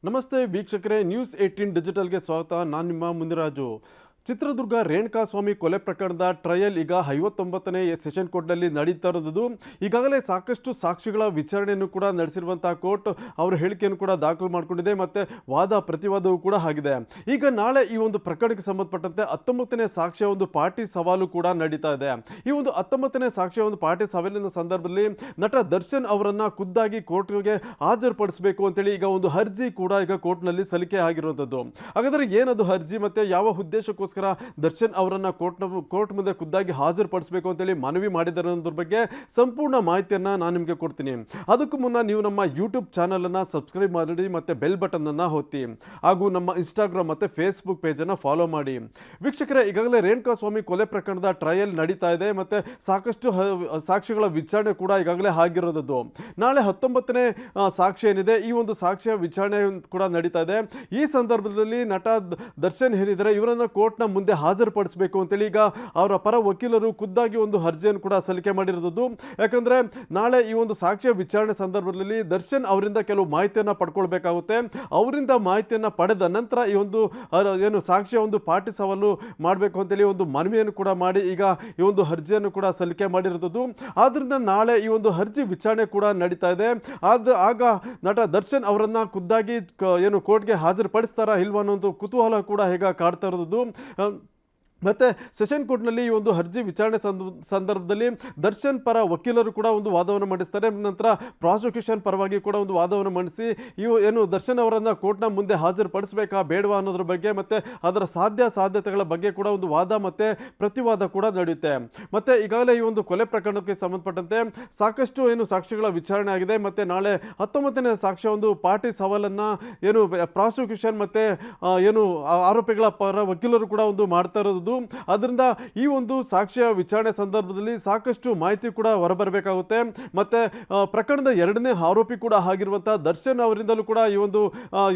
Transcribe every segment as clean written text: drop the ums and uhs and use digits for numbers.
ನಮಸ್ತೆ ವೀಕ್ಷಕರೇ, ನ್ಯೂಸ್ 18 ಡಿಜಿಟಲ್ಗೆ ಸ್ವಾಗತ. ನಾನು ನಿಮ್ಮ ಮುಂದಿರಾಜು. ಚಿತ್ರದುರ್ಗ ರೇಣುಕಾಸ್ವಾಮಿ ಕೊಲೆ ಪ್ರಕರಣದ ಟ್ರಯಲ್ ಈಗ 59ನೇ ಸೆಷನ್ ಕೋರ್ಟ್ನಲ್ಲಿ ನಡೀತಾ ಇರೋದು. ಈಗಾಗಲೇ ಸಾಕಷ್ಟು ಸಾಕ್ಷಿಗಳ ವಿಚಾರಣೆಯನ್ನು ಕೂಡ ನಡೆಸಿರುವಂತಹ ಕೋರ್ಟ್ ಅವರ ಹೇಳಿಕೆಯನ್ನು ಕೂಡ ದಾಖಲು ಮಾಡಿಕೊಂಡಿದೆ ಮತ್ತು ವಾದ ಪ್ರತಿವಾದವೂ ಕೂಡ ಆಗಿದೆ. ಈಗ ನಾಳೆ ಈ ಒಂದು ಪ್ರಕರಣಕ್ಕೆ ಸಂಬಂಧಪಟ್ಟಂತೆ 19ನೇ ಸಾಕ್ಷಿಯ ಒಂದು ಪಾರ್ಟಿ ಸವಾಲು ಕೂಡ ನಡೀತಾ ಇದೆ. ಈ ಒಂದು 19ನೇ ಸಾಕ್ಷಿಯ ಒಂದು ಪಾರ್ಟಿ ಸವಾಲಿನ ಸಂದರ್ಭದಲ್ಲಿ ನಟ ದರ್ಶನ್ ಅವರನ್ನು ಖುದ್ದಾಗಿ ಕೋರ್ಟ್ಗೆ ಹಾಜರುಪಡಿಸಬೇಕು ಅಂತೇಳಿ ಈಗ ಒಂದು ಅರ್ಜಿ ಕೂಡ ಈಗ ಕೋರ್ಟ್ನಲ್ಲಿ ಸಲ್ಲಿಕೆ ಆಗಿರುವಂಥದ್ದು. ಹಾಗಾದರೆ ಏನದು ಅರ್ಜಿ ಮತ್ತು ಯಾವ ಉದ್ದೇಶಕ್ಕೋಸ್ಕರ ದರ್ಶನ್ ಅವರನ್ನ ಕೋರ್ಟ್ ಮುಂದೆ ಖುದ್ದಾಗಿ ಹಾಜರುಪಡಿಸಬೇಕು ಅಂತೇಳಿ ಮನವಿ ಮಾಡಿದ್ದಾರೆ ಅನ್ನೋದ್ರ ಬಗ್ಗೆ ಸಂಪೂರ್ಣ ಮಾಹಿತಿಯನ್ನು ನಾನು ನಿಮಗೆ ಕೊಡ್ತೀನಿ. ಅದಕ್ಕೂ ಮುನ್ನ ನೀವು ನಮ್ಮ ಯೂಟ್ಯೂಬ್ ಚಾನಲನ್ನು ಸಬ್ಸ್ಕ್ರೈಬ್ ಮಾಡಿ ಮತ್ತು ಬೆಲ್ ಬಟನನ್ನು ಒತ್ತಿ, ಹಾಗೂ ನಮ್ಮ ಇನ್ಸ್ಟಾಗ್ರಾಮ್ ಮತ್ತು ಫೇಸ್ಬುಕ್ ಪೇಜನ್ನು ಫಾಲೋ ಮಾಡಿ. ವೀಕ್ಷಕರೇ, ಈಗಾಗಲೇ ರೇಣುಕಾಸ್ವಾಮಿ ಕೊಲೆ ಪ್ರಕರಣದ ಟ್ರಯಲ್ ನಡೀತಾ ಇದೆ ಮತ್ತು ಸಾಕಷ್ಟು ಸಾಕ್ಷಿಗಳ ವಿಚಾರಣೆ ಕೂಡ ಈಗಾಗಲೇ ಆಗಿರೋದು. ನಾಳೆ 19ನೇ ಸಾಕ್ಷಿ ಏನಿದೆ, ಈ ಒಂದು ಸಾಕ್ಷಿಯ ವಿಚಾರಣೆ ಕೂಡ ನಡೀತಾ ಇದೆ. ಈ ಸಂದರ್ಭದಲ್ಲಿ ನಟ ದರ್ಶನ್ ಏನಿದ್ದಾರೆ ಇವರನ್ನು ಕೋರ್ಟ್ನ ಮುಂದೆ ಹಾಜರುಪಡಿಸಬೇಕು ಅಂತೇಳಿ ಈಗ ಅವರ ಪರ ವಕೀಲರು ಖುದ್ದಾಗಿ ಒಂದು ಅರ್ಜಿಯನ್ನು ಕೂಡ ಸಲ್ಲಿಕೆ ಮಾಡಿರೋದು. ಯಾಕಂದ್ರೆ ನಾಳೆ ಈ ಒಂದು ಸಾಕ್ಷಿಯ ವಿಚಾರಣೆ ಸಂದರ್ಭದಲ್ಲಿ ದರ್ಶನ್ ಅವರಿಂದ ಕೆಲವು ಮಾಹಿತಿಯನ್ನು ಪಡ್ಕೊಳ್ಬೇಕಾಗುತ್ತೆ. ಅವರಿಂದ ಮಾಹಿತಿಯನ್ನು ಪಡೆದ ನಂತರ ಈ ಒಂದು ಏನು ಸಾಕ್ಷಿಯ ಒಂದು ಪಾರ್ಟಿ ಸವಾಲು ಮಾಡಬೇಕು ಅಂತೇಳಿ ಒಂದು ಮನವಿಯನ್ನು ಕೂಡ ಮಾಡಿ ಈಗ ಈ ಒಂದು ಅರ್ಜಿಯನ್ನು ಕೂಡ ಸಲ್ಲಿಕೆ ಮಾಡಿರೋದು. ಆದ್ರಿಂದ ನಾಳೆ ಈ ಒಂದು ಅರ್ಜಿ ವಿಚಾರಣೆ ಕೂಡ ನಡೀತಾ ಇದೆ. ಆಗ ನಟ ದರ್ಶನ್ ಅವರನ್ನ ಖುದ್ದಾಗಿ ಏನು ಕೋರ್ಟ್ಗೆ ಹಾಜರುಪಡಿಸ್ತಾರಾ ಇಲ್ವಾ ಅನ್ನೋ ಒಂದು ಕುತೂಹಲ ಕೂಡ ಈಗ ಕಾಡ್ತಾ ಇರೋದು. ಮತ್ತು ಸೆಷನ್ ಕೋರ್ಟ್ನಲ್ಲಿ ಈ ಒಂದು ಅರ್ಜಿ ವಿಚಾರಣೆ ಸಂದರ್ಭದಲ್ಲಿ ದರ್ಶನ್ ಪರ ವಕೀಲರು ಕೂಡ ಒಂದು ವಾದವನ್ನು ಮಂಡಿಸ್ತಾರೆ. ನಂತರ ಪ್ರಾಸಿಕ್ಯೂಷನ್ ಪರವಾಗಿ ಕೂಡ ಒಂದು ವಾದವನ್ನು ಮಂಡಿಸಿ ಏನು ದರ್ಶನ್ ಅವರನ್ನು ಕೋರ್ಟ್ನ ಮುಂದೆ ಹಾಜರುಪಡಿಸಬೇಕಾ ಬೇಡವಾ ಅನ್ನೋದ್ರ ಬಗ್ಗೆ ಮತ್ತು ಅದರ ಸಾಧ್ಯತೆಗಳ ಬಗ್ಗೆ ಕೂಡ ಒಂದು ವಾದ ಮತ್ತು ಪ್ರತಿವಾದ ಕೂಡ ನಡೆಯುತ್ತೆ. ಮತ್ತು ಈಗಾಗಲೇ ಈ ಒಂದು ಕೊಲೆ ಪ್ರಕರಣಕ್ಕೆ ಸಂಬಂಧಪಟ್ಟಂತೆ ಸಾಕಷ್ಟು ಏನು ಸಾಕ್ಷಿಗಳ ವಿಚಾರಣೆ ಆಗಿದೆ ಮತ್ತು ನಾಳೆ 19ನೇ ಸಾಕ್ಷಿಯ ಒಂದು ಪಾರ್ಟಿ ಸವಾಲನ್ನು ಏನು ಪ್ರಾಸಿಕ್ಯೂಷನ್ ಮತ್ತು ಏನು ಆರೋಪಿಗಳ ಪರ ವಕೀಲರು ಕೂಡ ಒಂದು ಮಾಡ್ತಾ ಇರೋದು. ಅದರಿಂದ ಈ ಒಂದು ಸಾಕ್ಷಿಯ ವಿಚಾರಣೆ ಸಂದರ್ಭದಲ್ಲಿ ಸಾಕಷ್ಟು ಮಾಹಿತಿ ಕೂಡ ಹೊರಬರಬೇಕಾಗುತ್ತೆ. ಮತ್ತೆ ಪ್ರಕರಣದ 2ನೇ ಆರೋಪಿ ಕೂಡ ಆಗಿರುವಂತಹ ದರ್ಶನ್ ಅವರಿಂದಲೂ ಕೂಡ ಈ ಒಂದು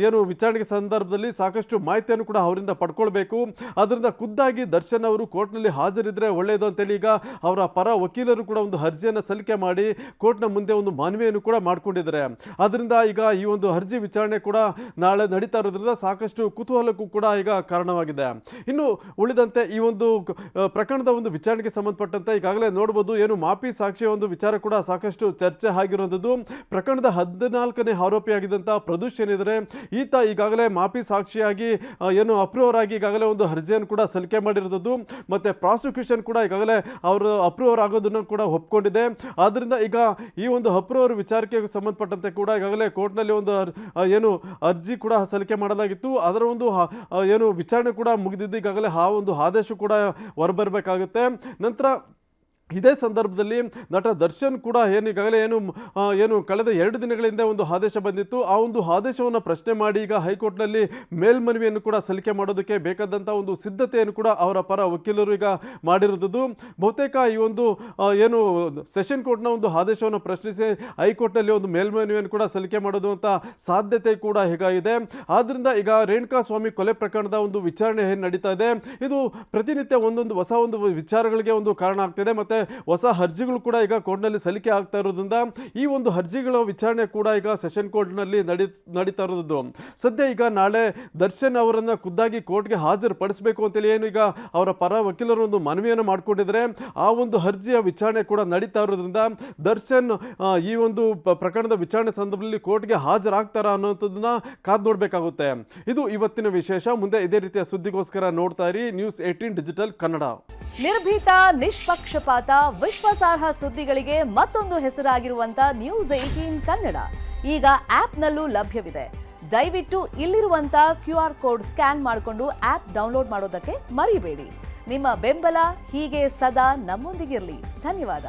ಏನು ವಿಚಾರಣೆ ಸಂದರ್ಭದಲ್ಲಿ ಸಾಕಷ್ಟು ಮಾಹಿತಿಯನ್ನು ಕೂಡ ಅವರಿಂದ ಪಡ್ಕೊಳ್ಬೇಕು. ಅದರಿಂದ ಖುದ್ದಾಗಿ ದರ್ಶನ್ ಅವರು ಕೋರ್ಟ್ನಲ್ಲಿ ಹಾಜರಿದ್ರೆ ಒಳ್ಳೆಯದು ಅಂತೇಳಿ ಈಗ ಅವರ ಪರ ವಕೀಲರು ಕೂಡ ಒಂದು ಅರ್ಜಿಯನ್ನು ಸಲ್ಲಿಕೆ ಮಾಡಿ ಕೋರ್ಟ್ನ ಮುಂದೆ ಒಂದು ಮನವಿಯನ್ನು ಕೂಡ ಮಾಡಿಕೊಂಡಿದ್ದಾರೆ. ಅದರಿಂದ ಈಗ ಈ ಒಂದು ಅರ್ಜಿ ವಿಚಾರಣೆ ಕೂಡ ನಾಳೆ ನಡೀತಾ ಇರೋದ್ರಿಂದ ಸಾಕಷ್ಟು ಕುತೂಹಲಕ್ಕೂ ಕೂಡ ಈಗ ಕಾರಣವಾಗಿದೆ. ಇನ್ನು ಉಳಿದಂತೆ ಈ ಒಂದು ಪ್ರಕರಣದ ಒಂದು ವಿಚಾರಣೆಗೆ ಸಂಬಂಧಪಟ್ಟಂತೆ ಈಗಾಗಲೇ ನೋಡಬಹುದು, ಏನು ಮಾಪಿ ಸಾಕ್ಷಿಯ ಒಂದು ವಿಚಾರ ಕೂಡ ಸಾಕಷ್ಟು ಚರ್ಚೆ ಆಗಿರುವಂಥದ್ದು. ಪ್ರಕರಣದ 14ನೇ ಆರೋಪಿಯಾಗಿದ್ದಂತಹ ಪ್ರದೂಷ್ ಏನಿದ್ದಾರೆ, ಈತ ಈಗಾಗಲೇ ಮಾಪಿ ಸಾಕ್ಷಿಯಾಗಿ ಏನು ಅಪ್ರೂವರ್ ಆಗಿ ಈಗಾಗಲೇ ಒಂದು ಅರ್ಜಿಯನ್ನು ಕೂಡ ಸಲ್ಲಿಕೆ ಮಾಡಿರೋದು. ಮತ್ತೆ ಪ್ರಾಸಿಕ್ಯೂಷನ್ ಕೂಡ ಈಗಾಗಲೇ ಅವರು ಅಪ್ರೂವರ್ ಆಗೋದನ್ನು ಕೂಡ ಒಪ್ಕೊಂಡಿದೆ. ಆದ್ದರಿಂದ ಈಗ ಈ ಒಂದು ಅಪ್ರೂವರ್ ವಿಚಾರಕ್ಕೆ ಸಂಬಂಧಪಟ್ಟಂತೆ ಕೂಡ ಈಗಾಗಲೇ ಕೋರ್ಟ್ನಲ್ಲಿ ಒಂದು ಏನು ಅರ್ಜಿ ಕೂಡ ಸಲ್ಲಿಕೆ ಮಾಡಲಾಗಿತ್ತು. ಅದರ ಒಂದು ಏನು ವಿಚಾರಣೆ ಕೂಡ ಮುಗಿದಿದ್ದು ಈಗಾಗಲೇ ಆ ಒಂದು ಆದೇಶ ಕೂಡ ಹೊರಬರಬೇಕಾಗುತ್ತೆ. ನಂತರ ಇದೇ ಸಂದರ್ಭದಲ್ಲಿ ನಟ ದರ್ಶನ್ ಕೂಡ ಈಗಾಗಲೇ ಏನು ಕಳೆದ 2 ದಿನಗಳ ಹಿಂದೆ ಒಂದು ಆದೇಶ ಬಂದಿತ್ತು. ಆ ಒಂದು ಆದೇಶವನ್ನು ಪ್ರಶ್ನೆ ಮಾಡಿ ಈಗ ಹೈಕೋರ್ಟ್ನಲ್ಲಿ ಮೇಲ್ಮನವಿಯನ್ನು ಕೂಡ ಸಲ್ಲಿಕೆ ಮಾಡೋದಕ್ಕೆ ಬೇಕಾದಂಥ ಒಂದು ಸಿದ್ಧತೆಯನ್ನು ಕೂಡ ಅವರ ಪರ ವಕೀಲರು ಈಗ ಮಾಡಿರೋದು. ಬಹುತೇಕ ಈ ಒಂದು ಏನು ಸೆಷನ್ ಕೋರ್ಟ್ನ ಒಂದು ಆದೇಶವನ್ನು ಪ್ರಶ್ನಿಸಿ ಹೈಕೋರ್ಟ್ನಲ್ಲಿ ಒಂದು ಮೇಲ್ಮನವಿಯನ್ನು ಕೂಡ ಸಲ್ಲಿಕೆ ಮಾಡೋದು ಅಂತ ಸಾಧ್ಯತೆ ಕೂಡ ಈಗ ಇದೆ. ಆದ್ದರಿಂದ ಈಗ ರೇಣುಕಾಸ್ವಾಮಿ ಕೊಲೆ ಪ್ರಕರಣದ ಒಂದು ವಿಚಾರಣೆ ಏನು ನಡೀತಾ ಇದೆ, ಇದು ಪ್ರತಿನಿತ್ಯ ಒಂದೊಂದು ಹೊಸ ಒಂದು ವಿಚಾರಗಳಿಗೆ ಒಂದು ಕಾರಣ ಆಗ್ತಿದೆ. ಮತ್ತು ಹೊಸ ಅರ್ಜಿಗಳು ಕೂಡ ಈಗ ಕೋರ್ಟ್ನಲ್ಲಿ ಸಲ್ಲಿಕೆ ಆಗ್ತಾ ಇರೋದ್ರಿಂದ ಈ ಒಂದು ಅರ್ಜಿಗಳ ವಿಚಾರಣೆ ಕೂಡ ಈಗ ಸೆಷನ್ ಕೋರ್ಟ್ನಲ್ಲಿ ನಡೀತಾ ಇರೋದು. ಸದ್ಯ ಈಗ ನಾಳೆ ದರ್ಶನ್ ಅವರನ್ನ ಖುದ್ದಾಗಿ ಕೋರ್ಟ್ಗೆ ಹಾಜರುಪಡಿಸಬೇಕು ಅಂತೇಳಿ ಏನು ಈಗ ಅವರ ಪರ ವಕೀಲರು ಒಂದು ಮನವಿಯನ್ನು ಮಾಡಿಕೊಂಡಿದ್ದಾರೆ. ಆ ಒಂದು ಅರ್ಜಿಯ ವಿಚಾರಣೆ ಕೂಡ ನಡೀತಾ ಇರೋದ್ರಿಂದ ದರ್ಶನ್ ಈ ಒಂದು ಪ್ರಕರಣದ ವಿಚಾರಣೆ ಸಂದರ್ಭದಲ್ಲಿ ಕೋರ್ಟ್ಗೆ ಹಾಜರಾಗ್ತಾರಾ ಅನ್ನೋದನ್ನ ಕಾದು ನೋಡಬೇಕಾಗುತ್ತೆ. ಇದು ಇವತ್ತಿನ ವಿಶೇಷ. ಮುಂದೆ ಇದೇ ರೀತಿಯ ಸುದ್ದಿಗೋಸ್ಕರ ನೋಡ್ತಾ ಇರಿ ನ್ಯೂಸ್ 18 ಡಿಜಿಟಲ್ ಕನ್ನಡ. ನಿರ್ಭೀತ, ನಿಷ್ಪಕ್ಷಪಾತ, ವಿಶ್ವಾಸಾರ್ಹ ಸುದ್ದಿಗಳಿಗೆ ಮತ್ತೊಂದು ಹೆಸರಾಗಿರುವಂತ ನ್ಯೂಸ್ 18 ಕನ್ನಡ ಈಗ ಆಪ್ನಲ್ಲೂ ಲಭ್ಯವಿದೆ. ದಯವಿಟ್ಟು ಇಲ್ಲಿರುವಂತ QR ಕೋಡ್ ಸ್ಕ್ಯಾನ್ ಮಾಡಿಕೊಂಡು ಆಪ್ ಡೌನ್ಲೋಡ್ ಮಾಡೋದಕ್ಕೆ ಮರಿಬೇಡಿ. ನಿಮ್ಮ ಬೆಂಬಲ ಹೀಗೆ ಸದಾ ನಮ್ಮೊಂದಿಗಿರಲಿ. ಧನ್ಯವಾದ.